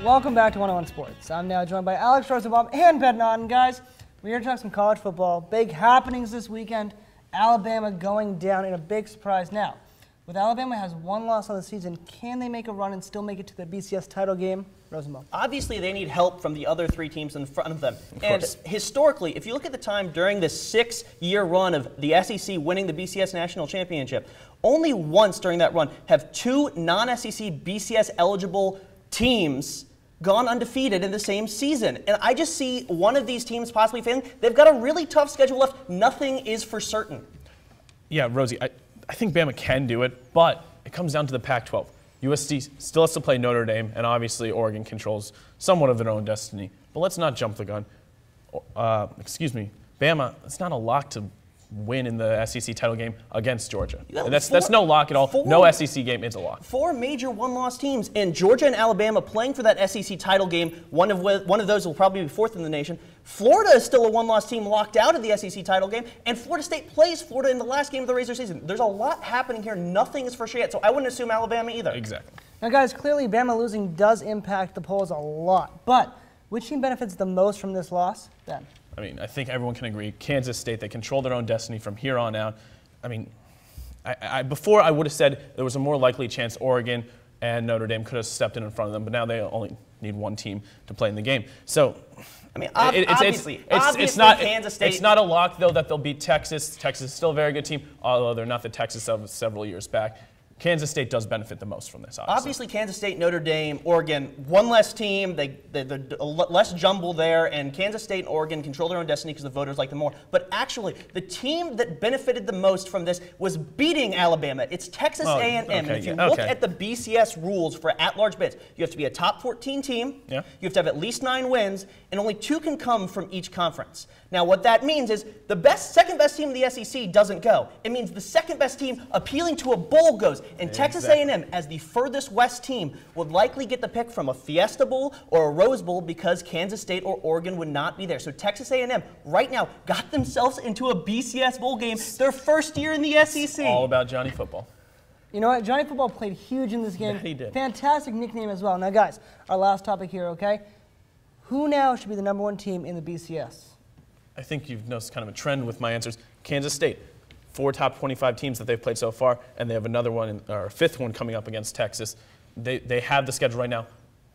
Welcome back to 101 Sports. I'm now joined by Alx, Rosenbaum, and Ben Naughton. Guys, we're here to talk some college football. Big happenings this weekend. Alabama going down in a big surprise. Now, with Alabama has one loss on the season, can they make a run and still make it to the BCS title game? Rosenbaum. Obviously, they need help from the other three teams in front of them. And historically, if you look at the time during this 6-year run of the SEC winning the BCS National Championship, only once during that run have two non-SEC BCS eligible teams gone undefeated in the same season. And I just see one of these teams possibly failing. They've got a really tough schedule left. Nothing is for certain. Yeah, Rosie, I think Bama can do it, but it comes down to the Pac-12. USC still has to play Notre Dame, and obviously Oregon controls somewhat of their own destiny. But let's not jump the gun. Bama, it's not a lock to win in the SEC title game against Georgia. That's no lock at all. No SEC game is a lock. Four major one-loss teams, and Georgia and Alabama playing for that SEC title game. One of those will probably be fourth in the nation. Florida is still a one-loss team locked out of the SEC title game, and Florida State plays Florida in the last game of the regular season. There's a lot happening here. Nothing is for sure yet, so I wouldn't assume Alabama either. Exactly. Now, guys, clearly Bama losing does impact the polls a lot, but which team benefits the most from this loss? Ben. I mean, I think everyone can agree. Kansas State, they control their own destiny from here on out. I mean, before I would have said there was a more likely chance Oregon and Notre Dame could have stepped in front of them, but now they only need one team to play in the game. So, I mean, obviously Kansas State. It's not a lock, though, that they'll beat Texas. Texas is still a very good team, although they're not the Texas of several years back. Kansas State does benefit the most from this, obviously. Kansas State, Notre Dame, Oregon, one less team, they're less jumble there, and Kansas State and Oregon control their own destiny because the voters like them more. But actually, the team that benefited the most from this was beating Alabama. It's Texas A&M. And if you look at the BCS rules for at-large bids, you have to be a top 14 team, you have to have at least 9 wins, and only 2 can come from each conference. Now, what that means is the second best team in the SEC doesn't go. It means the second best team appealing to a bowl goes. And Texas A&M, as the furthest west team, would likely get the pick from a Fiesta Bowl or a Rose Bowl because Kansas State or Oregon would not be there. So Texas A&M right now got themselves into a BCS bowl game their first year in the SEC. It's all about Johnny Football. You know what? Johnny Football played huge in this game. Yeah, he did. Fantastic nickname as well. Now, guys, our last topic here, okay? Who now should be the #1 team in the BCS? I think you've noticed kind of a trend with my answers. Kansas State. 4 top 25 teams that they've played so far, and they have another one, or a 5th one coming up against Texas. They have the schedule right now,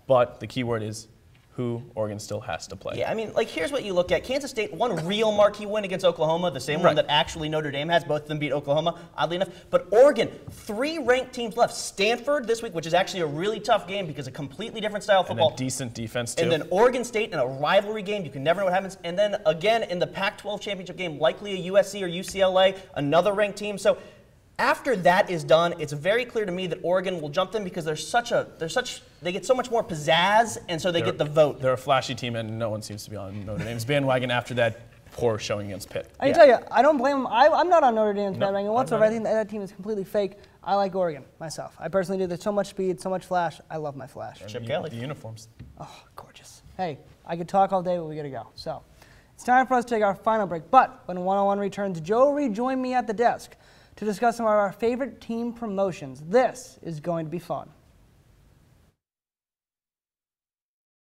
but the key word is who Oregon still has to play. Yeah, I mean, like, here's what you look at. Kansas State, one real marquee win against Oklahoma, the same one that actually Notre Dame has. Both of them beat Oklahoma, oddly enough. But Oregon, 3 ranked teams left. Stanford this week, which is actually a really tough game because a completely different style of football. And a decent defense, too. And then Oregon State in a rivalry game. You can never know what happens. And then, again, in the Pac-12 championship game, likely a USC or UCLA, another ranked team. So after that is done, it's very clear to me that Oregon will jump them because they get so much more pizzazz, and so they get the vote. They're a flashy team, and no one seems to be on Notre Dame's bandwagon after that poor showing against Pitt. I can tell you, I don't blame them. I'm not on Notre Dame's bandwagon whatsoever. I think that team is completely fake. I like Oregon myself. I personally do. There's so much speed, so much flash. I love my flash. Chip Kelly. The uniforms. Oh, gorgeous. Hey, I could talk all day, but we got to go. So it's time for us to take our final break. But when 101 returns, Joe rejoined me at the desk to discuss some of our favorite team promotions. This is going to be fun.